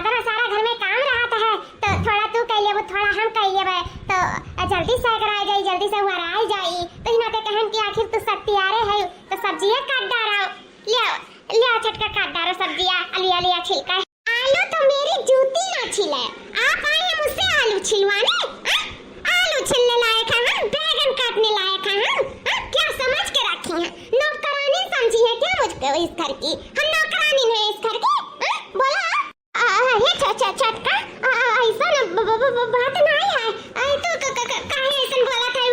अगर सारा घर में काम रहता है तो थोड़ा तू कर ले, वो थोड़ा हम कर ले, तो जल्दी से अगर आ जाई, जल्दी से हुआ आ जाई। तो हिना के कहन कि आखिर तू सत्यारे है तो सब्जियां काट डालो, ले छटका काट डालो सब्जियां, लिया लिया छिलका। आलू तो मेरी जूती ना छिले, आप आए हैं मुझसे आलू छिलवाने? आलू छिलने लायक है हम, बैगन काटने लायक है हम? क्या समझ के रखी हैं? नौकरानी समझी है क्या मुझको इस घर की? हम नौकरानी नहीं इस घर की। बोला ये छटका ऐसा ना बात नहीं है। तो काहे ऐसा बोला था?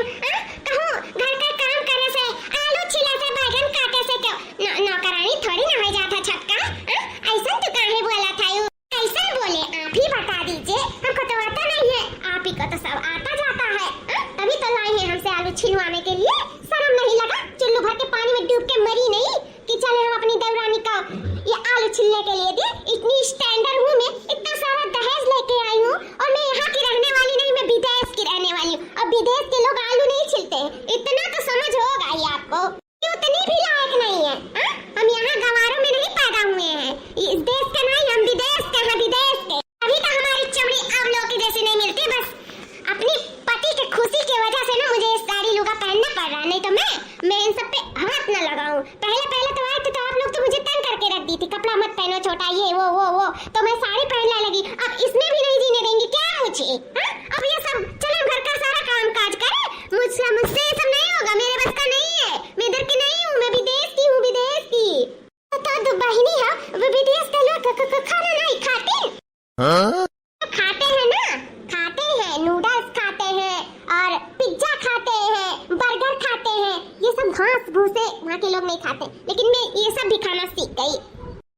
कहूं घर का काम करे से, आलू छिले से, बैगन काटे से क्यों नौकरानी थोड़ी ना हो जाता छटका? ऐसा तो काहे बोला था? ऐसा बोले आप ही बता दीजिए, हमको तो आता नहीं है, आप ही को तो सब आता जाता है। तभी तो लाए हैं हमसे आलू छिलवाने के लिए। शर्म नहीं लगा? चुल्लू भर के पानी में डूब के मरी नहीं कि चले हम अपनी देवरानी का ये आलू छिलने के लिए दे। इतनी स्टैंडर्ड हूँ मैं, इतना सारा दहेज लेके आई हूँ, और मैं यहाँ की रहने वाली नहीं, मैं विदेश की रहने वाली हूँ। और विदेश के लोग आलू नहीं छिलते हैं, इतना तो समझ होगा ही आपको। उतनी भी लायक नहीं है। हम यहाँ गंवारों में नहीं पैदा हुए हैं, इस देश के नहीं, हम विदेश के हैं, विदेश के। अभी तो हमारी चमड़ी अब लोगों की जैसी नहीं मिलती, बस अपनी पति की खुशी की वजह से ना मुझे साड़ी लुगा पहनना पड़ रहा, नहीं तो मैं इन सब पे हाथ न लगाऊं। पहले तो आए थे तो आप लोग तो मुझे तंग करके रख दी थी, कपड़ा मत पहनो छोटा, ये वो तो मैं साड़ी पहनने लगी। अब इसमें भी नहीं जीने देंगे क्या मुझे? अब ये सब चलो घर का सारा काम काज करे, मुझसे ये सब नहीं होगा, मेरे बस का नहीं है। मैं इधर की नहीं हूँ, मैं विदेश की हूँ, विदेश की। तो बहिनी है, विदेश के लोग खाना नहीं खाते? खाते हैं ना, खाते हैं, नूडल्स खाते हैं और पिज्जा खाते हैं, बर्गर खाते हैं, ये सब घास भूसे वहाँ के लोग नहीं खाते, लेकिन मैं ये सब भी खाना सीख गई।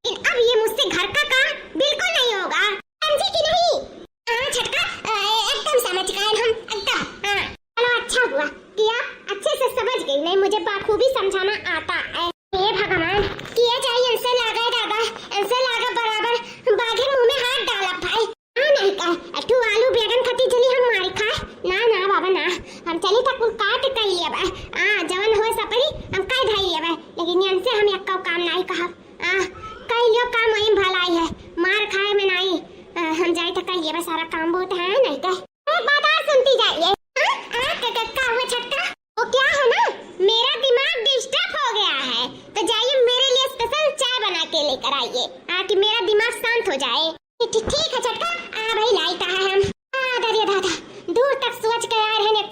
लेकिन अब ये मुझसे घर का काम बिल्कुल नहीं होगा, समझी कि नहीं? हाँ छटका, एकदम समझ गए हम, एकदम। हाँ चलो, अच्छा हुआ कि आप अच्छे से समझ गई, नहीं मुझे बखूबी समझाना आता है। हे भगवान, किया चाहिए इनसे लागा दादा, इनसे लागा बराबर बाघे मुंह में हाथ डाला भाई। नहीं कहे तू आलू बैगन खती चली हम मारी खाए ना बाबा ना, हम चली तक काट कर लिया बा। जवन हो सपरी हम कई धाई लिया बा, लेकिन इनसे हम एक काम नहीं कहा। कई लियो काम वही भलाई है, मार खाए में नहीं, हम जाए तो कहिए बा सारा काम बहुत है, नहीं कहे एक बात और सुनती जाइए। का हुआ छटका, वो क्या है ना, मेरा दिमाग डिस्टर्ब हो गया है, तो जाइए मेरे लिए स्पेशल चाय बना के लेकर आइए, कि मेरा दिमाग शांत हो जाए। ठीक है छटका, भाई लाइट है हम। दादा दूर तक सोच के आ रहे हैं,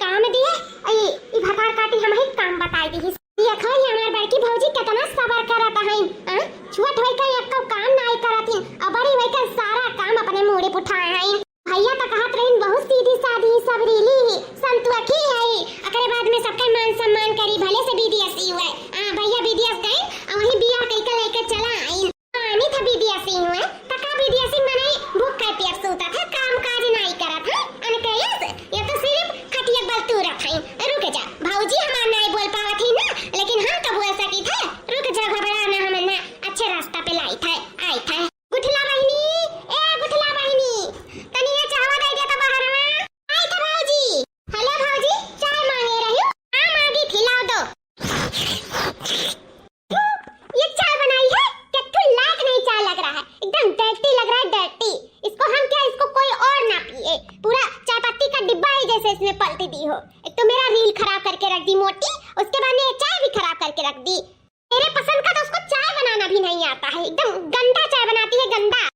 काम दिए ये भकार काटी हम ही काम बताई दी। ये खाई हमार बड़की भौजी कितना सबर करत है, छोट होई के एक काम नहीं करत है, अब बड़ी होई के सारा काम अपने मुड़ी पे उठाए हैं। भैया तो कहत रहिन बहुत सीधी सादी सबरीली ही संतुकी है, एकरे बाद में सबके मान सम्मान करी, भले से बीडीएस हुए। भैया बीडीएस गए और वही बियाह कइके लेके चला आई, आनी था बीडीएस हुए, तका बीडीएस मने भूख के पेट सोता था, काम काज नहीं करत है, अनकैस ये तो सिर्फ खटिया बल तू रखाई। रुक जा भौजी, हमार नहीं बोल पावत ही ना, लेकिन हम तो बोल सकी थे। रुक जा, घबराना, हम ना अच्छे रास्ता पे लाई थे, आई थे। गुठला बहिनी, गुठला बहिनी, तनी ये चावा दे दे तो बाहर में आई थे भौजी। हेलो भौजी, चाय मांगे रही हूं? हां मांगी थी, लाओ दो। ये चाय बनाई है, कितु लायक नहीं चाय लग रहा है, एकदम डर्टी लग रहा है, डर्टी। इसको हम क्या, इसको कोई और ना पिए, पूरा चाय पत्ती का डिब्बा ही जैसे इसने पलटी दी हो। एक तो मेरा रील खराब करके रख दी मोटी, उसके बाद में चाय भी खराब करके रख दी। मेरे पसंद का तो उसको चाय बनाना भी नहीं आता है, एकदम गंदा चाय बनाती है, गंदा है।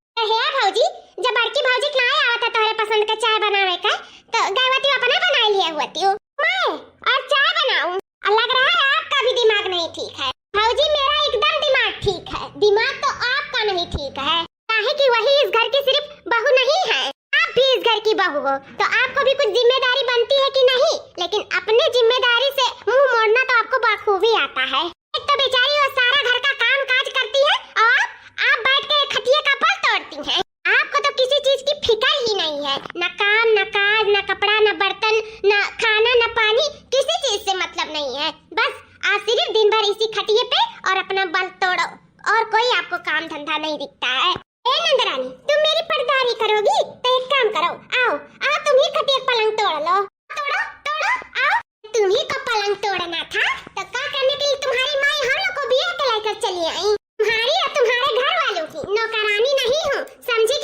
भौजी, जब बड़की भौजी के लाए आवा था तुम्हारे पसंद का चाय बनावे का, तो गैवती अपना बना लिया हुआ थी मैं, और चाय बनाऊं? लग रहा है आपका भी दिमाग नहीं ठीक है। भौजी मेरा एकदम दिमाग ठीक है, दिमाग तो आपका नहीं ठीक है, काहे कि वही इस घर की सिर्फ बहू नहीं है, आप भी इस घर की बहू हो, तो आपको भी कुछ जिम्मेदारी बनती है कि नहीं? लेकिन अपने जिम्मेदारी से मुंह मोड़ना तो आपको बखूबी आता है। एक तो बेचारी वो सारा घर का काम काज करती है, और आप बैठ के खटिया का बल तोड़ती हैं। आपको तो किसी चीज की फिक्र ही नहीं है, न काम, न काज, न कपड़ा, न बर्तन, न खाना, न पानी, किसी चीज से मतलब नहीं है। बस आप सिर्फ दिन भर इसी खटिए पे और अपना बल तोड़ो, और कोई आपको काम धंधा नहीं दिखता है। नंदरानी, तुम मेरी पर्दारी करोगी तो एक काम करो, आओ तुम ही खटिया पलंग तोड़ लो, तोड़ो, आओ। तुम्ही को पलंग तोड़ना था तो क्या करने के लिए तुम्हारी माँ हम लोग को बियाह के लेकर चली आई, तुम्हारी और तुम्हारे घर वालों की नौकरानी नहीं हूँ, समझी?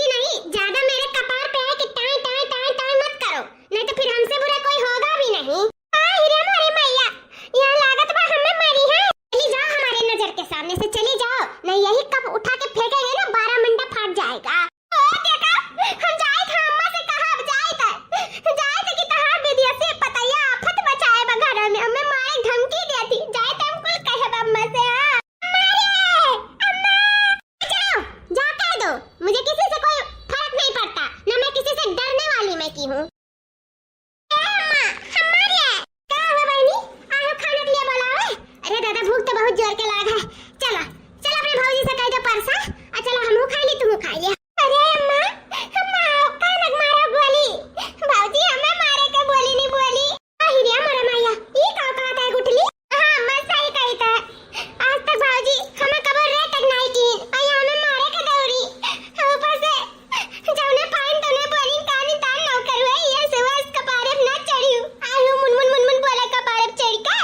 किसी से कोई फर्क नहीं पड़ता, ना मैं किसी से डरने वाली मैं की हूँ। अरे दादा भूख तो बहुत जोर के लगा है। चलो चलो अपने भौजी से कह दो परसा, और चलो हमहू खा ली तुमहू खा लिया। अरे अम्मा अम्मा कानक मारो बोली, भौजी हमें मारे के बोली नहीं बोली। आही रे हमारा माया ये का कहता है गुठली। हां अम्मा सही कहता है, आज तक भौजी हमें कबर रे तक नहीं की, आया हमें मारे के दौरी। ऊपर से जौने पाइन तने बोली कानी तान न करवे, ये सुवास कपारे ना चढ़ियो। आयो मुन मुन मुन मुन बोला कपारे चढ़ के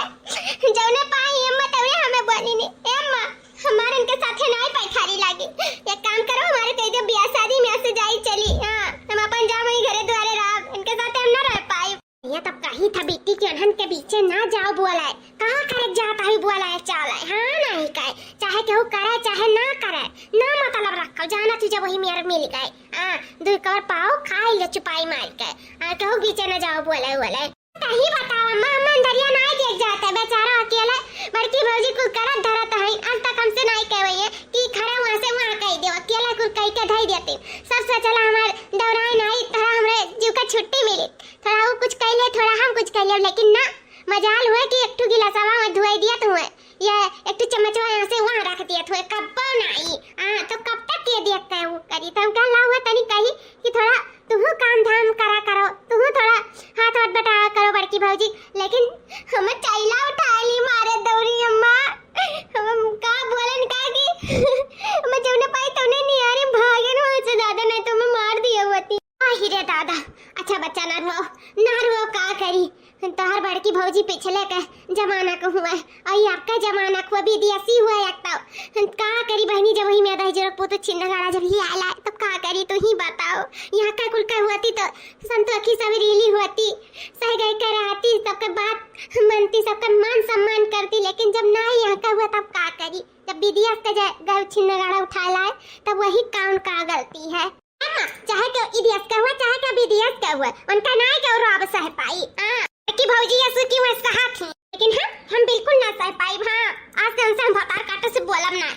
जौने पाई हिम्मत है हमें बोली नहीं। ए अम्मा हमारे इनके साथे नहीं पैखारी लागी, एक काम करो हमारे कह दो ब्याह शादी में से जाई चली। हां हम अपन जा वही घरे द्वारे रह, इनके साथ हम ना रह पाए। ये तब कही था बेटी के अनहन के बीचे ना जाओ बोला है, कहां करे जाता है बोला है चाल है। हां नहीं कहे चाहे केहू करे चाहे ना करे, ना मतलब रखो जाना तुझे वही मेरे मिल गए। हां दो कर पाओ खाई ले चुपाई मार के, केहू बीचे ना जाओ बोला कहीं बताओ अम्मा, हम अंदरिया नहीं देख जाते बेचारा अकेले। बड़की भौजी कुल करत धरत है, आज तक हमसे नहीं कहवे कि खड़ा वहां से वहां कह दे, अकेला कुल कह के धई देते। सब से चला हमार दौरान नहीं थोड़ा हमरे जीव का छुट्टी मिली, थोड़ा वो कुछ कह ले थोड़ा हम कुछ कह ले, लेकिन ना मजाल हुआ कि एक ठो गिलासवा में धुआई दिया तो है, या एक ठो चम्मचवा यहां से वहां रख दिया तो कब्बो नहीं। हां तो कब तक ये देखता है वो करी, तो हम कह ला हुआ तनी कही कि थोड़ा तुहू काम धाम करा करो, तुहू थोड़ा हाथ वाथ बटावा करो बड़की भौजी। लेकिन हम चैला उठा ली मारे दौरी अम्मा, हम का बोलन का कि मैं जौने पाई तौने नहीं आ रे भागन हो से दादा नहीं तो मैं मार दिया होती। आही रे दादा अच्छा बच्चा ना रो का करी, तो हर बड़की भौजी पिछले के जमाना को हुआ है, और आपका जमाना को भी दियासी हुआ है। का करी बहनी जब वही में दाई जरूरत पोतो छिन्न गाड़ा जब ही आला तो का करी तो ही बताओ। यहाँ का कुल का हुआती तो संतोखी सब रीली होती, सह गए कराती, सबके बात मनती, सबका मान सम्मान करती, लेकिन जब ना यहाँ का हुआ तब का करी। जब विदिया का गौ छिन्न गाड़ा उठा लाए तब वही कौन का गलती है। चाहे तो इदियस का हुआ चाहे का विदियस का हुआ, उनका ना का रब सह पाई। कि भौजी ऐसे की वह सहा थी, लेकिन हम बिल्कुल ना सह पाई। हां आज से उनसे हम भतार काटे से बोलब ना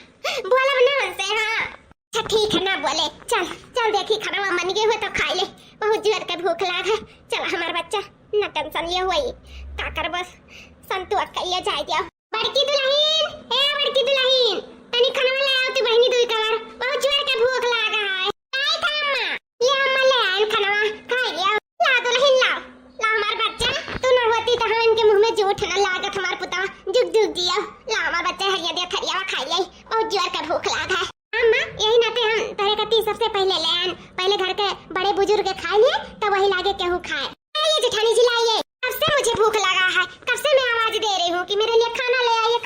उनसे। हां अच्छा ठीक है ना बोले, चल चल देखी खाना मन गए हुए तो खा ले, बहुत जोर के भूख लाग है। चल हमार बच्चा ना टेंशन ये हुई का कर, बस संतोष कहिए जाए दिया। बड़की दुल्हन तनी खाना ले आओ तू बहनी दुई कवर, बहुत जोर के भूख लागा है। आई था अम्मा ये अम्मा ले आए खाना खा लिया। ला दुल्हन ला हमार बच्चा, तू न होती तो हम इनके मुंह में जूठ न लागत हमार पुता जुग दिया। ला हमार बच्चा हरिया दे खरिया खा ले, बहुत जोर का भूख लागा है। अम्मा यही नाते हम तोरे कती सबसे पहले ले आन, पहले घर के बड़े बुजुर्ग खा लिए तब वही लागे केहू खाए। ये जेठानी जी लाइए, कब से मुझे भूख लगा है, कब से मैं आवाज दे रही हूँ कि मेरे लिए खाना ले आइए,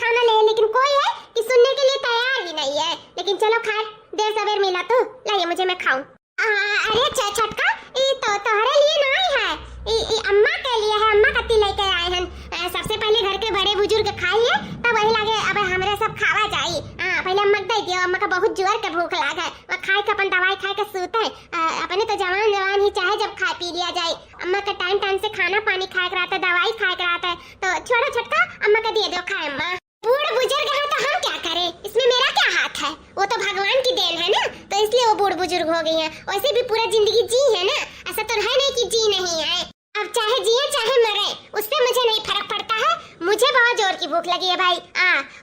लेकिन कोई है कि सुनने के लिए तैयार ही नहीं है। लेकिन चलो खाए, देर सवेर मिला तो लाइए मुझे, मैं खाऊं। अरे छटका ये तो तोहरे लिए नहीं है, ये अम्मा के लिए है, अम्मा कती लेके आए हैं। सबसे पहले घर के बड़े बुजुर्ग खाइए तब वही लागे अब हमरे सब खावा जाई। पहले अम्मा दे दियो, अम्मा का बहुत जोर के भूख लागा है, वो खाए के अपन दवाई खाए के सूते अपने तो जवान ही चाहे जब खा पी लिया जाए। अम्मा का टाइम से खाना पानी खाए के रहता है, दवाई खाए के रहता है, तो छोड़ो छटका अम्मा का दे दो खाए। अम्मा बूढ़ बुजुर्ग है तो हम क्या करें, इसमें मेरा क्या हाथ है, वो तो भगवान की देन है ना, तो इसलिए वो बूढ़ बुजुर्ग हो गई है। वैसे भी पूरा जिंदगी जी है ना, ऐसा तो है नहीं कि जी नहीं है। अब चाहे जिए चाहे मरे उससे मुझे नहीं फर्क पड़ता है, मुझे बहुत जोर की भूख लगी है भाई।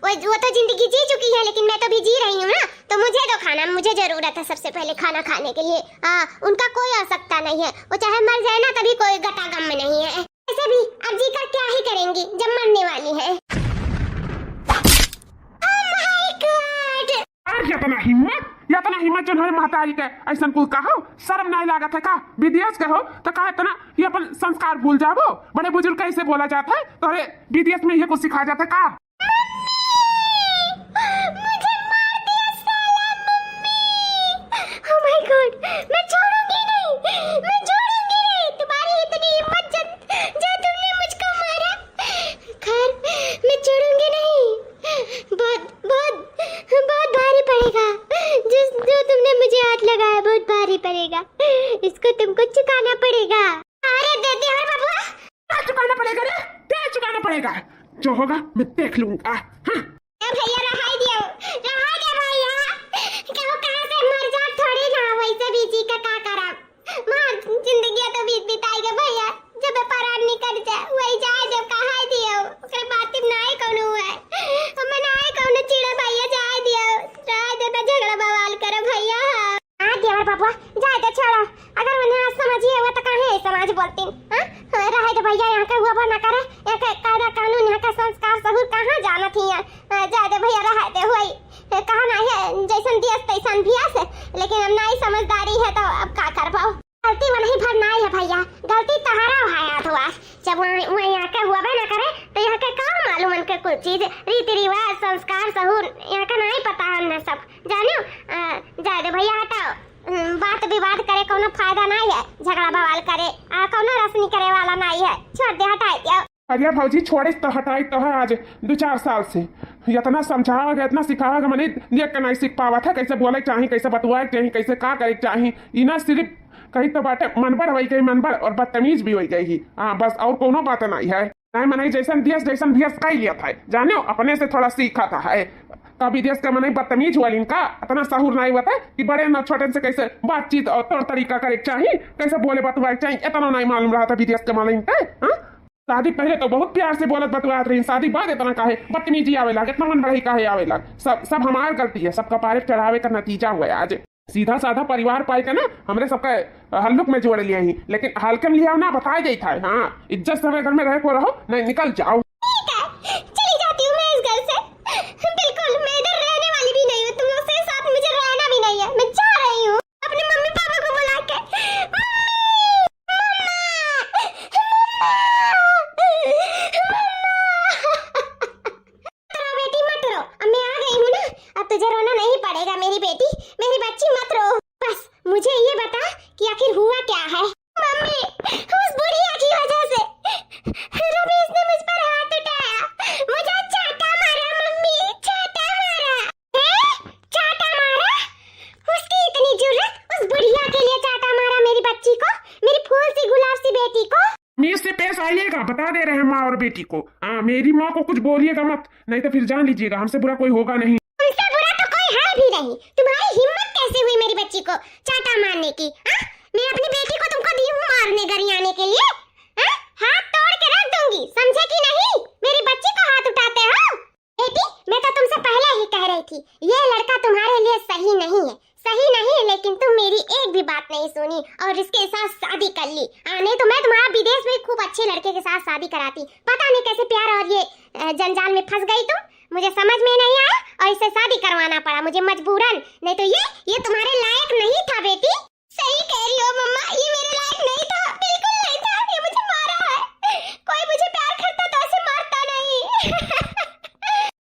वो तो जिंदगी जी चुकी है, लेकिन मैं तो भी जी रही हूँ ना, तो मुझे तो खाना, मुझे जरूरत है सबसे पहले खाना खाने के लिए। उनका कोई आवश्यकता नहीं है, वो चाहे मर जाए ना तभी कोई गटा गम में नहीं है। ऐसे भी अब जी कर क्या ही करेंगी जब मरने वाली है। इतना हिम्मत जो है महतारी के ऐसा कुल कहो, शर्म नहीं लागत है का? विदेश के हो तो कहा इतना ये अपन संस्कार भूल जाओ, बड़े बुजुर्ग कैसे बोला जाता है, तो अरे विदेश में ये कुछ सिखाया जाता है का? मुझे मार दिया साला मम्मी। ओह माय गॉड, मैं छोड़ूंगी नहीं, तुम्हारी इतनी हिम्मत जो तुमने मुझको मारा। खैर मैं छोड़ूंगी नहीं, बहुत भारी पड़ेगा, जो तुमने मुझे हाथ लगाया बहुत भारी पड़ेगा, इसको तुमको चुकाना पड़ेगा। अरे दे दे और बाबू, क्या चुकाना पड़ेगा रे? क्या चुकाना पड़ेगा? जो होगा मैं देख लूंगा। भैया रहा दे भैया, क्या कहां से मर जा, थोड़ी ना वैसे जिंदगी का करा मार जिंदगी तो बीत बिताई के भैया जब परार निकल जाए वही जाए जब कहा दियो ओकरे बात नाई कोनो है हम नाई कोनो चिड़ा भैया जाए दियो जाए दे तो झगड़ा बवाल करे भैया हां देवर बाबा जाए तो छोड़ो अगर उन्हें आज समझिए वो तो काहे समाज बोलती हां रहे तो भैया यहां का हुआ ना करे यहां का कायदा कानून यहां का संस्कार सहूर कहां जाना थी जाए दे भैया रहे दे होई कहा ना है जैसन दियस तैसन भियास लेकिन हम नहीं समझदारी है तो अब का कर पाओ गलती में नहीं भरना है भैया गलती तहारा है अथवा जब वहाँ यहाँ का हुआ ना करे तो यहाँ का कहाँ मालूम उनके कुछ चीज रीति रिवाज संस्कार सहूर यहाँ का नहीं पता हमने सब जानियो जाए दे भैया हटाओ बात विवाद करे कोनो फायदा नहीं है झगड़ा बवाल करे कोनो रसनी करे वाला नहीं है छोड़ दे हटाए दिया अरे भौजी छोड़े तो हटाई तो है आज 2-4 साल से इतना समझावा इतना सिखावा मैंने देख के नहीं सीख पावा था कैसे बोले चाहिए कैसे बतुआए चाहिए कैसे का करे चाहिए इना सिर्फ कहीं तो बाटे मनबड़ वही गई मनबड़ और बदतमीज भी हो गई ही हाँ बस और कोनो बात नहीं है नहीं मनाई जैसन दियस कह लिया था जाने अपने से थोड़ा सीखा था है कभी देश का मनाई बदतमीज हुआ इनका इतना सहूर नहीं हुआ था कि बड़े न छोटे से कैसे बातचीत और तौर तरीका करे चाहिए कैसे बोले बतुआए चाहिए इतना नहीं मालूम रहा था विदेश के मालूम का शादी पहले तो बहुत प्यार से बोलत बतुआत रही शादी बाद इतना काहे बदतमीजी आवे लग इतना मन बढ़ी काहे आवे लग सब हमार गलती है सबका पारे चढ़ावे का नतीजा हुआ आज सीधा साधा परिवार पाए के ना हमरे सबका हल्लुक में जोड़ लिया ही लेकिन हल्के में लिया ना बताए जाई था हाँ इज्जत से घर में रह को रहो नहीं निकल जाओ चली जाती हूँ मैं इस घर से बिल्कुल मैं इधर रहने वाली भी नहीं हूँ तुम लोग के साथ मुझे रहना भी नहीं है मैं जा रही हूँ अपने मम्मी पापा को बुला के बेटी मत रो अब मैं आ गई हूँ ना अब तुझे रोना नहीं पड़ेगा मेरी बेटी मेरी बच्ची मत रो बस मुझे ये बता कि आखिर हुआ क्या है मम्मी उस बुढ़िया की वजह से रमेश ने मुझ पर हाथ उठाया मुझे चाटा मारा मम्मी चाटा मारा है चाटा मारा उसकी इतनी जुर्रत उस बुढ़िया के लिए चाटा मारा मेरी बच्ची को मेरी फूल सी गुलाब सी बेटी को मीर से पेश आइएगा बता दे रहे हैं माँ और बेटी को हाँ मेरी माँ को कुछ बोलिएगा मत नहीं तो फिर जान लीजिएगा हमसे बुरा कोई होगा नहीं उनसे बुरा तो कोई है भी नहीं तुम्हारी हिम्मत कैसे हुई मेरी बच्ची को चाटा मारने की मैं अपनी बेटी को तुमको दी हूँ मारने गरियाने के लिए हाथ तोड़ के रख दूंगी समझे कि नहीं मेरी बच्ची को हाथ उठाते हो बेटी मैं तो तुमसे पहले ही कह रही थी ये लड़का तुम्हारे लिए सही नहीं लेकिन तुम मेरी एक भी बात नहीं सुनी और इसके साथ शादी कर ली नहीं तो मैं तुम्हारा विदेश में खूब अच्छे लड़के के साथ शादी कराती पता नहीं कैसे प्यार और ये जंजाल में फंस गई तुम मुझे समझ में नहीं आया और इससे शादी करवाना पड़ा मुझे मजबूरन नहीं तो ये तुम्हारे लायक नहीं था बेटी सही कह रही हो मम्मा ये मेरे लायक नहीं था बिल्कुल नहीं था ये मुझे मारा है कोई मुझे प्यार करता तो ऐसे मारता नहीं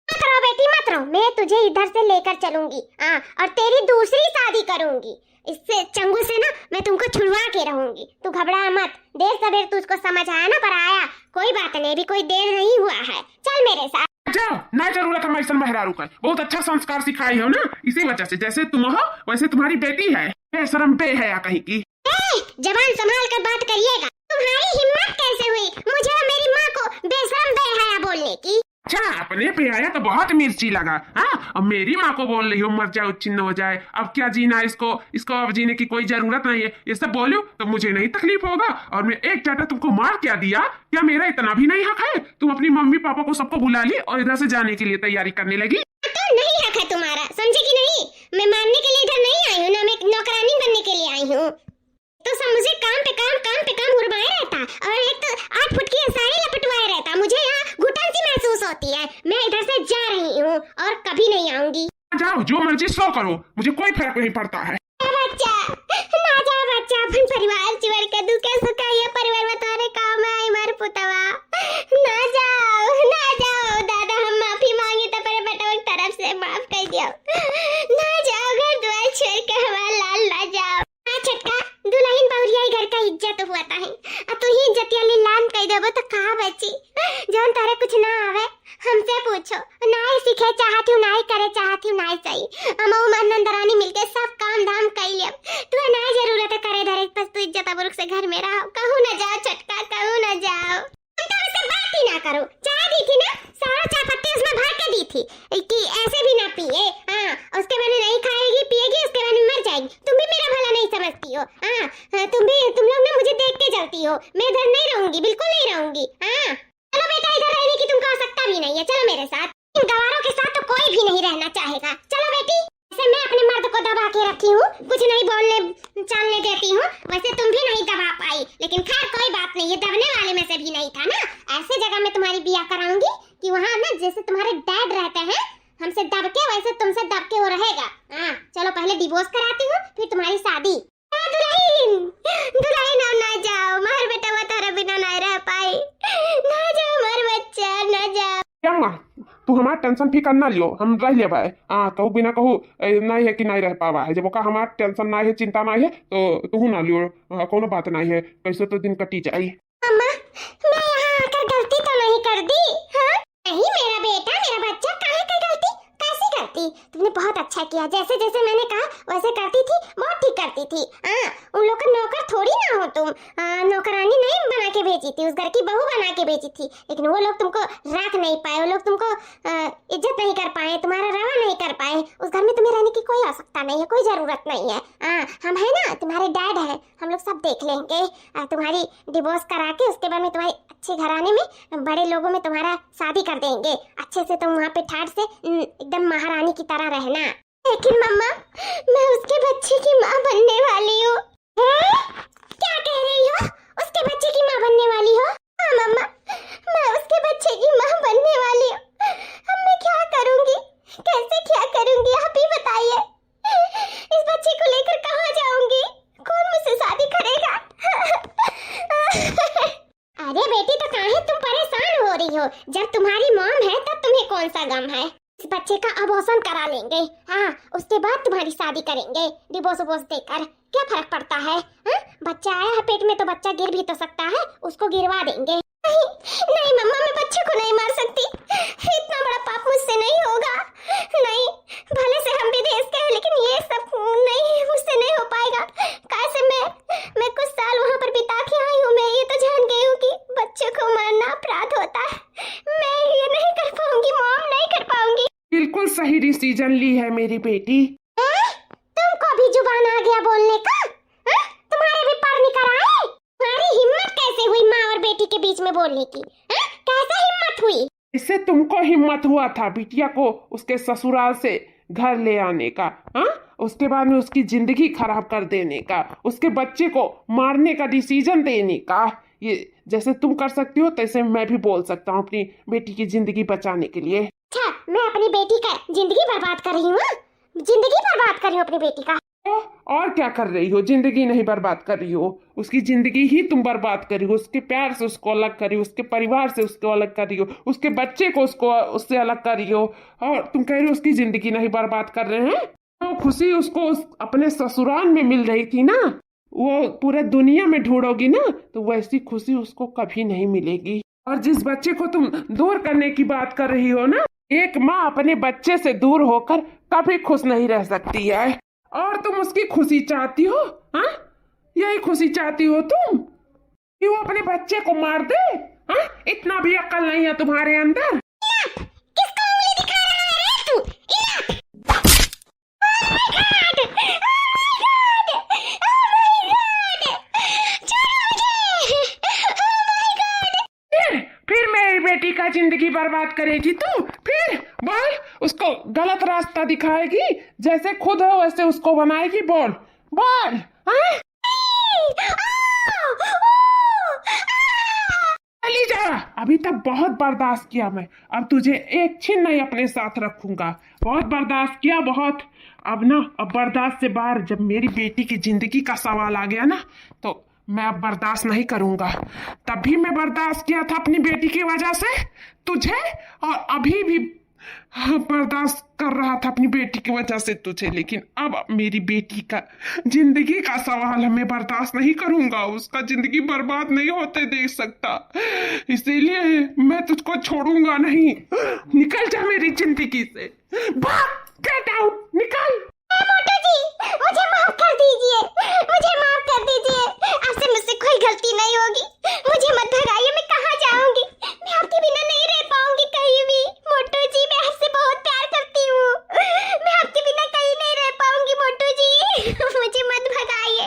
मत रो बेटी मत रो मैं तुझे इधर से लेकर चलूंगी और तेरी दूसरी शादी करूंगी इससे चंगू से ना मैं तुमको छुड़वा के रहूंगी तू घबरा मत देर सवेर तुझको समझ आया ना पर आया कोई बात नहीं अभी कोई देर नहीं हुआ है चल मेरे साथ जाओ ना जरूरत है ऐसा मेहरारू का बहुत अच्छा संस्कार सिखाई हो ना इसी वजह से जैसे तुम हो वैसे तुम्हारी बेटी है बेशरम पे है या कहीं की जबान संभाल कर बात करिएगा तुम्हारी हिम्मत कैसे हुई मुझे और मेरी माँ को बेशरम बेहया बोलने की अच्छा अपने पे आया तो बहुत मिर्ची लगा हाँ अब मेरी माँ को बोल रही हो मर जाओ छिन्न हो जाए अब क्या जीना इसको अब जीने की कोई जरूरत नहीं है ये सब बोलो तो मुझे नहीं तकलीफ होगा और मैं एक चाटा तुमको मार क्या दिया क्या मेरा इतना भी नहीं हक है तुम अपनी मम्मी पापा को सबको बुला ली और इधर से जाने के लिए तैयारी करने लगी तो नहीं हक है तुम्हारा समझे कि नहीं मैं मारने के लिए इधर नहीं आई हूँ ना मैं नौकरानी बनने के लिए आई हूँ तो सब मुझे काम पे काम उड़वाए रहता और एक तो 8 फुट की साड़ी लपटवाए रहता मुझे यहाँ घुटन सी महसूस होती है मैं इधर से जा रही हूँ और कभी नहीं आऊंगी जाओ जो मर्जी सो करो मुझे कोई फर्क नहीं पड़ता है बच्चा ना जाओ बच्चा अपन परिवार छोड़ के दुखे सुखा ये परिवार में तुम्हारे काम में आई मार पुतवा ना जाओ दादा हम माफी मांगे तो पर बेटा की तरफ से माफ कर दियो ना जाओ घर द्वार छोड़ के हमारा लाल ना जाओ छटका दुल्हन बहुरिया घर का इज्जत हुआ था है तू ही इज्जतिया लान कह देबो तो कहां बची जौन तारे कुछ ना आवे हमसे पूछो ना ही सीखे चाहती हूं ना ही करे चाहती हूं ना ही सही हम नंदरानी मिलके सब काम धाम कर लिया तू ना जरूरत है करे धरे बस तू इज्जत अबरुक से घर में रहो कहूं ना जाओ छटका कहूं ना जाओ तुम तो उससे बात ही ना करो चाय दी थी ना सारा चाय पत्ती उसमें भर के दी थी कि ऐसे भी ना पिए उसके बाद नहीं खाएगी पिएगी उसके बाद मर जाएगी तुम भी मेरा भला नहीं समझ समझती हो? तुम लोग ना मुझे देख के चलती हो। मैं इधर नहीं रहूंगी, बिल्कुल नहीं रहूंगी। चलो बेटा, इधर रहने की तुमको आवश्यकता भी नहीं है, चलो मेरे साथ। इन गवारों के साथ तो कोई भी नहीं रहना चाहेगा। चलो बेटी। वैसे मैं अपने मर्द को दबा के रखी हूँ, कुछ नहीं बोलने चलने देती हूँ। वैसे तुम भी नहीं दबा पाई, लेकिन खैर कोई बात नहीं, ये दबने वाले में से भी नहीं था ना। ऐसे जगह में तुम्हारी बिया कराऊंगी कि वहाँ ना जैसे तुम्हारे डैड रहते हैं हमसे दब के, वैसे तुमसे दब के वो रहेगा। चलो पहले डिवोर्स कराती हूँ, फिर तुम्हारी शादी। दुल्हन दुल्हन, अब ना जाओ, मार बेटा वो तारा बिना नहीं रह पाई। ना जाओ मार बच्चा, ना जाओ। क्या माँ, तू हमारा टेंशन फिकर ना लियो, हम रह ले भाई। कहू बिना कहू नहीं है कि नहीं रह पावा है। जब ओका हमारा टेंशन नहीं है, चिंता नहीं है, तो तू ना लियो, कोनो बात नहीं है, कैसे तो दिन कटी जाए। अम्मा, मैं यहाँ आकर गलती तो नहीं कर दी? हाँ? नहीं मेरा बेटा, मेरा बच्चा, काहे की गलती? कैसी करती? तुमने बहुत अच्छा किया, जैसे जैसे मैंने कहा वैसे करती थी, बहुत ठीक करती थी। उन लोग का नौकर थोड़ी ना हो तुम। नौकरानी नहीं बना के भेजी थी, उस घर की बहू बना के भेजी थी, लेकिन वो लोग तुमको रख नहीं पाए, वो लोग तुमको इज्जत नहीं कर पाए, तुम्हारा रवा नहीं कर पाए। उस घर में तुम्हें रहने की कोई आवश्यकता नहीं है, कोई जरूरत नहीं है। हम है ना, तुम्हारे डैड है, हम लोग सब देख लेंगे। तुम्हारी डिवोर्स करा के उसके बाद में तुम्हारे अच्छे घराने में, बड़े लोगों में तुम्हारा शादी कर देंगे। अच्छे से तुम वहाँ पे ठाट से एकदम महारानी की तरह रहना। लेकिन मम्मा, मैं उसके बच्चे की माँ बनने वाली हूँ। क्या कह रही हो? उसके बच्चे की माँ बनने वाली हो? हाँ मम्मा, मैं उसके बच्चे की माँ बनने वाली हूँ। अब मैं क्या करूँगी, कैसे क्या करूँगी, आप ही बताइए। इस बच्चे को लेकर कहाँ जाऊँगी? कौन मुझसे शादी करेगा? अरे बेटी, तो काहे तुम परेशान हो रही हो? जब तुम्हारी मॉम है तब तुम्हें कौन सा गम है? इस बच्चे का अबॉर्शन करा लेंगे। उसके बाद तुम्हारी शादी करेंगे डिवोर्स वोर्स देकर। क्या फर्क पड़ता है? बच्चा आया है पेट में तो बच्चा गिर भी तो सकता है, उसको गिरवा देंगे। नहीं मम्मा, मैं बच्चे को नहीं मार सकती, इतना बड़ा पाप मुझसे नहीं होगा। नहीं, भले से हम विदेश के हैं, लेकिन ये सब नहीं, मुझसे नहीं हो पाएगा। कैसे मैं कुछ साल वहाँ पर बिता के आई हूँ, मैं ये तो जान गई हूँ कि बच्चों को मारना अपराध होता है। मैं ये नहीं कर पाऊंगी मॉम, नहीं कर पाऊंगी। बिल्कुल सही डिसीजन ली है मेरी बेटी। तुमको भी जुबान आ गया बोलने का? तुम्हारे भी पर निकल आए? तुम्हारी हिम्मत कैसे हुई माँ और बेटी के बीच में बोलने की? कैसे हिम्मत हुई? इससे तुमको हिम्मत हुआ था बिटिया को उसके ससुराल से घर ले आने का, उसके बाद में उसकी जिंदगी खराब कर देने का, उसके बच्चे को मारने का डिसीजन देने का। ये जैसे तुम कर सकती हो, तैसे मैं भी बोल सकता हूँ अपनी बेटी की जिंदगी बचाने के लिए। अच्छा, मैं अपनी बेटी का जिंदगी बर्बाद कर रही हूँ? जिंदगी बर्बाद कर रही हूँ अपनी बेटी का? और क्या कर रही हो? जिंदगी नहीं बर्बाद कर रही हो, उसकी जिंदगी ही तुम बर्बाद कर रही हो। उसके प्यार से उसको अलग कर रही हो, उसके परिवार से उसको अलग कर रही हो, उसके बच्चे को उससे अलग कर रही हो, और तुम कह रही हो उसकी जिंदगी नहीं बर्बाद कर रहे हैं। तो खुशी उसको अपने ससुराल में मिल रही थी ना, वो पूरे दुनिया में ढूंढोगी ना, तो वैसी खुशी उसको कभी नहीं मिलेगी। और जिस बच्चे को तुम दूर करने की बात कर रही हो ना, एक माँ अपने बच्चे से दूर होकर कभी खुश नहीं रह सकती है, और तुम उसकी खुशी चाहती हो। यही खुशी चाहती हो तुम कि वो अपने बच्चे को मार दे? इतना भी अक्ल नहीं है तुम्हारे अंदर? किसको उंगली दिखा रहा है रे तू? फिर मेरी बेटी का जिंदगी बर्बाद करेगी तू? फिर बोल, उसको गलत रास्ता दिखाएगी, जैसे खुद हो वैसे उसको बनाएगी। बोल बोल। चली जा, अभी तक बहुत बर्दाश्त किया मैं, अब तुझे एक छिन नहीं अपने साथ रखूंगा। बहुत बर्दाश्त किया, बहुत। अब ना, अब बर्दाश्त से बाहर जब मेरी बेटी की जिंदगी का सवाल आ गया ना, तो मैं अब बर्दाश्त नहीं करूंगा। तभी मैं बर्दाश्त किया था अपनी बेटी की वजह से तुझे, और अभी भी बर्दाश्त कर रहा था अपनी बेटी की वजह से तुझे, लेकिन अब मेरी बेटी का जिंदगी का सवाल है, मैं बर्दाश्त नहीं करूंगा। उसका जिंदगी बर्बाद नहीं होते देख सकता, इसीलिए मैं तुझको छोड़ूंगा नहीं। निकल जा मेरी जिंदगी से, भाग, गेट आउट, निकल। मोटू जी, मुझे माफ कर दीजिए, मुझे माफ कर दीजिए। आपसे मुझसे कोई गलती नहीं होगी, मुझे मत भगाइए। मैं कहाँ जाऊंगी? मैं आपके बिना नहीं रह पाऊंगी कहीं भी। मोटू जी, मैं आपसे बहुत प्यार करती हूँ, मैं आपके बिना कहीं नहीं रह पाऊंगी। मोटू जी, मुझे मत भगाइए।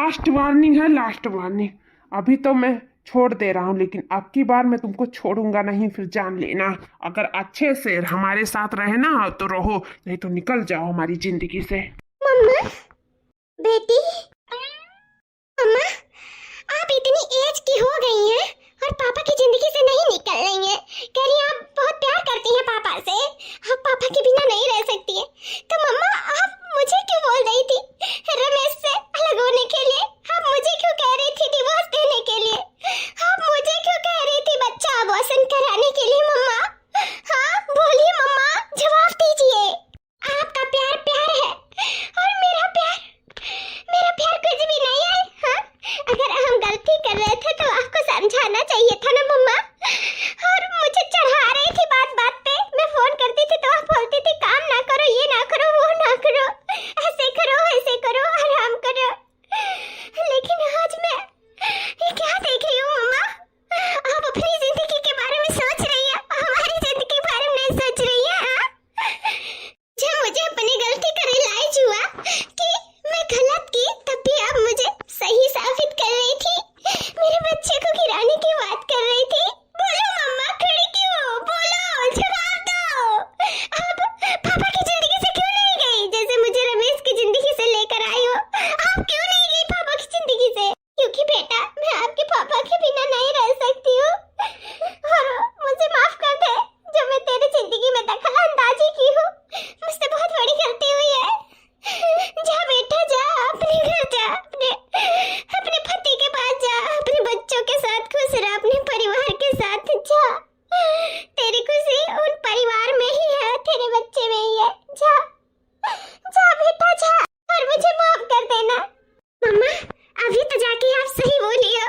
लास्ट वार्निंग है, लास्ट वार्निंग। अभी तो मैं छोड़ दे रहा हूँ, लेकिन अब की बार मैं तुमको छोड़ूंगा नहीं, फिर जान लेना। अगर अच्छे से हमारे साथ रहना तो रहो, नहीं तो निकल जाओ हमारी जिंदगी से। मम्मा, बेटी, मम्मा, आप इतनी एज की हो गई हैं और पापा की जिंदगी से नहीं निकल रही हैं। कह रही हैं आप बहुत प्यार करती हैं पापा से, आप पापा के बिना नहीं रह सकती हैं। तो मम्मा, आप मुझे क्यों बोल रही थी रमेश से अलग होने के लिए? आप मुझे क्यों कह रही थी डिवोर्स देने के लिए? आप मुझे क्यों कह रही थी बच्चा अबॉर्शन कराने के लिए? मम्मा, हाँ बोलिए मम्मा, जवाब दीजिए। आपका प्यार प्यार है और मेरा प्यार कुछ भी नहीं है। हाँ, अगर हम गलती कर रहे थे तो आपको समझाना चाहिए था ना मम्मा। और मुझे चढ़ा रही थी बात बात पे। मैं फोन करती थी तो आप बोलती थी काम ना करो, ये ना करो, वो ना करो, ऐसे करो, आराम करो। लेकिन आज मैं ये क्या देख रही हूँ मम्मा? आप अपनी जिंदगी के बारे में सोच रही हैं, हमारी जिंदगी के बारे में नहीं सोच रही हैं। हाँ? जब मुझे अपनी गलती का रियलाइज हुआ कि मैं गलत की, तब भी आप मुझे सही साबित कर रही थी, मेरे बच्चे को गिराने की बात कर रही थी। बोलो मम्मा, खड़ी क्यों? बोलो, जवाब दो। आप पापा की जिंदगी से क्यों नहीं गई जैसे मुझे रमेश की जिंदगी से लेकर आई हो? आप क्यों नहीं गई पापा की जिंदगी से? क्योंकि बेटा, मैं आपके पापा के बिना नहीं रह सकती हूँ। और मुझे माफ कर दे जो मैं तेरी जिंदगी में दखल अंदाजी की हूँ। मुझसे बहुत बड़ी गलती हुई है। जा बेटा जा, अपने घर जा, अपने पति के पास जा, अपने बच्चों के साथ खुश रह, अपने परिवार के साथ जा। तेरी खुशी उन परिवार में ही है, तेरे बच्चे में ही है। जा जा बेटा जा, और मुझे माफ कर देना। मम्मा, अभी तो जाके आप सही बोली हो,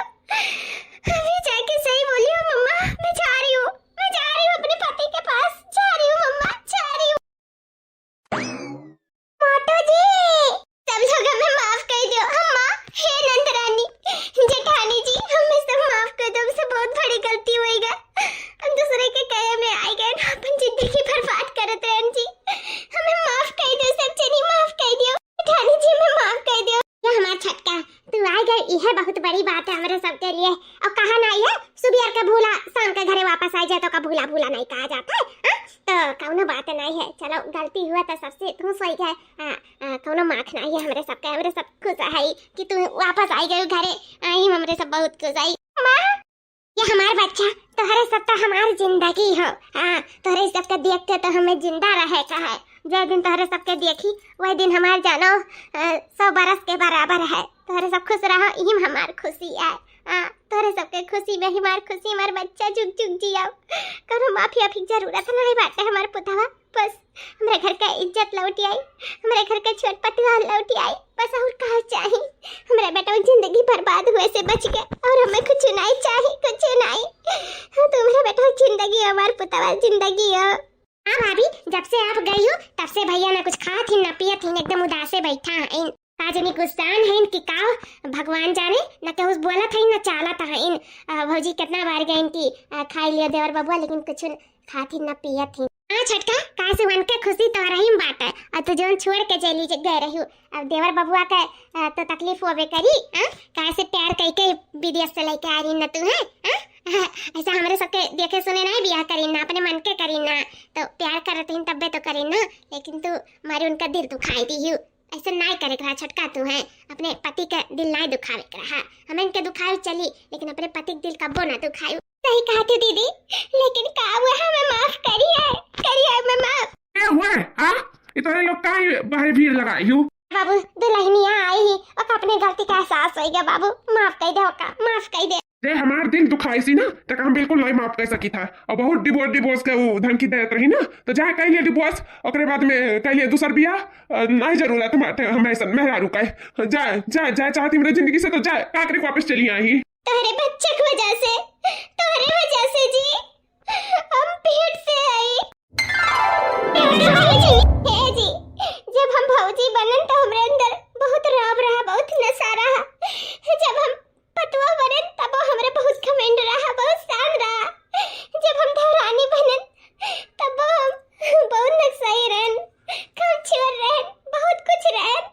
अभी जाके सही बोली हो मम्मा। मैं जा रही हूँ अपने पति के पास, जा रही हूँ मम्मा, जा रही हूँ। मोटू जी, सब लोग हमें माफ कर दो। अम्मा, हे नंदरानी, जेठानी जी, हमें सब माफ कर दो। हमसे बहुत बड़ी गलती हुई है। हम दूसरे के कहे में आई गए ना, अपन जिंदगी बर्बाद करत रहन जी। हमें माफ कर दो, सब जनी माफ कर दो। जेठानी जी, हमें माफ कर दो। ये हमारा छटका तू आ गई, यह बहुत बड़ी बात है हमारे सबके लिए। और कहा नहीं है सुबह का भूला शाम के घरे वापस आ जाए तो का भूला भूला नहीं कहा जाता है। तो कौनो बात नहीं है, चलो गलती हुआ तो सबसे तू सही है। कौनो माख नहीं है हमरे सबके, हमरे सब खुश है कि तू वापस आई गई घरे। आई हमरे सब बहुत खुश है। माँ, ये हमार बच्चा तोहरे सब तो हमारी जिंदगी हो। हाँ, तोहरे सबके देखते तो हमें जिंदा रहे का है। जो दिन तोहरे सबके देखी वही दिन हमार जानो 100 बरस के बराबर है। तोहरे सब खुश रहो, यही हमार खुशी है। तोहरे सबके खुशी में हमार खुशी, हमार बच्चा जुग जुग जिया। करो माफी अफी जरूरत नहीं बाटे हमार पुतवा। बस हमारे घर का इज्जत लौटी आई, हमारे घर का छोट पतिवार लौटी आई, बस और कहा चाहिए। हमारे बेटा जिंदगी बर्बाद हुए से बच गए और हमें कुछ नहीं चाहिए, कुछ नहीं। तो मेरा बेटा जिंदगी हमार पुतवा जिंदगी हो। हाँ भाभी, जब से आप गई हो तब से भैया ना कुछ खा थी ना पिया थी, एकदम उदास से बैठा है। काजनी गुस्सान है इनकी का भगवान जाने, न तो उस बोला था न चाला था इन। भौजी कितना बार गई इनकी खाई लिया देवर बबुआ, लेकिन कुछ खा थी न पिया थी। हाँ छटका, कासे वन के खुशी तो रही बात है, और तू जो छोड़ के चली गए रही। अब देवर बबुआ का तो तकलीफ होबे करी। कासे प्यार कई के विदेश से लेके आ रही न तू है। ऐसा हमारे सबके देखे सुने नहीं बियाह करी ना, अपने मन के करी ना। तो प्यार करते हैं तब्बे तो करी ना, लेकिन तू मारी उनका दिल दुखाई दी। ऐसा नहीं करे रहा छटका, तू है अपने पति का दिल नहीं दुखावे रहा। हमें इनके दुखाई चली, लेकिन अपने पति के दिल कब्बो ना दुखाई। सही कहा तू दीदी, लेकिन का हुआ हमें माफ करिए हमें माफ। क्या हुआ? हाँ, इतने लोग काहे बाहर भीड़ लगाई हो? बाबू दुल्हनिया आई ही और अपने गलती का एहसास हो गया। बाबू माफ कर दे, ओका माफ कर दे। जे हमार दिल दुखाई सी ना, तो हम बिल्कुल नहीं माफ कर सकी था। और बहुत डिवोर्स के वो धमकी देत रही ना, तो जा कह लिया डिवोर्स, ओकरे बाद में कह लिया दूसर बियाह। नहीं जरूरत बाटे हमें ऐसा मेहरारू का। जा चाहती मेरी जिंदगी से तो जा, काकरे वापस चली आई। तोहरे बच्चे की वजह से, तोहरे वजह से जी हम पेट से आई। हे जी, जब हम भौजी बनन तो हमरे अंदर बहुत राब रहा, बहुत नशा रहा। जब हम पतवा बनन तब हमरे बहुत घमंड रहा, बहुत शान रहा। जब हम धरानी बनन तब हम बहुत नक्साई रहन, कमचोर रहन, बहुत कुछ रहन।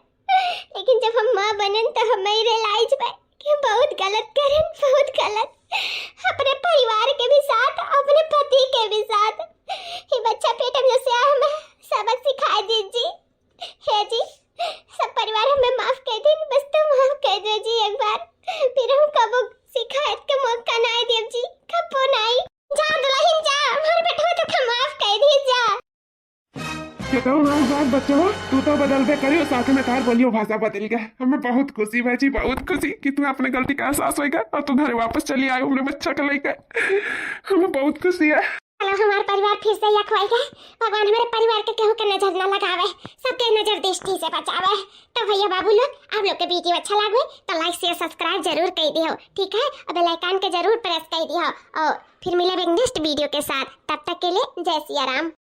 लेकिन जब हम माँ बनन तो हमें रियलाइज कहता हूँ हाँ बात बच्चों, तू तो बदलबे करियो, साथ में तार बोलियो भाषा बदल गए। हमें बहुत खुशी भाई जी, बहुत खुशी कि तू अपने गलती का एहसास होगा और तू घर वापस चली आयो अपने बच्चा को लेकर। हमें बहुत खुशी है। चलो हमारा परिवार फिर से यक होएगा। भगवान हमारे परिवार के केहू के नजर न लगावे, सबके नजर दृष्टि से बचावे। तो भैया बाबू लोग, आप लोग के वीडियो अच्छा लगे तो लाइक शेयर सब्सक्राइब जरूर कर दियो, ठीक है। और बेल आइकन के जरूर प्रेस कर दियो और फिर मिलेंगे नेक्स्ट वीडियो के साथ। तब तक के लिए जय सिया राम।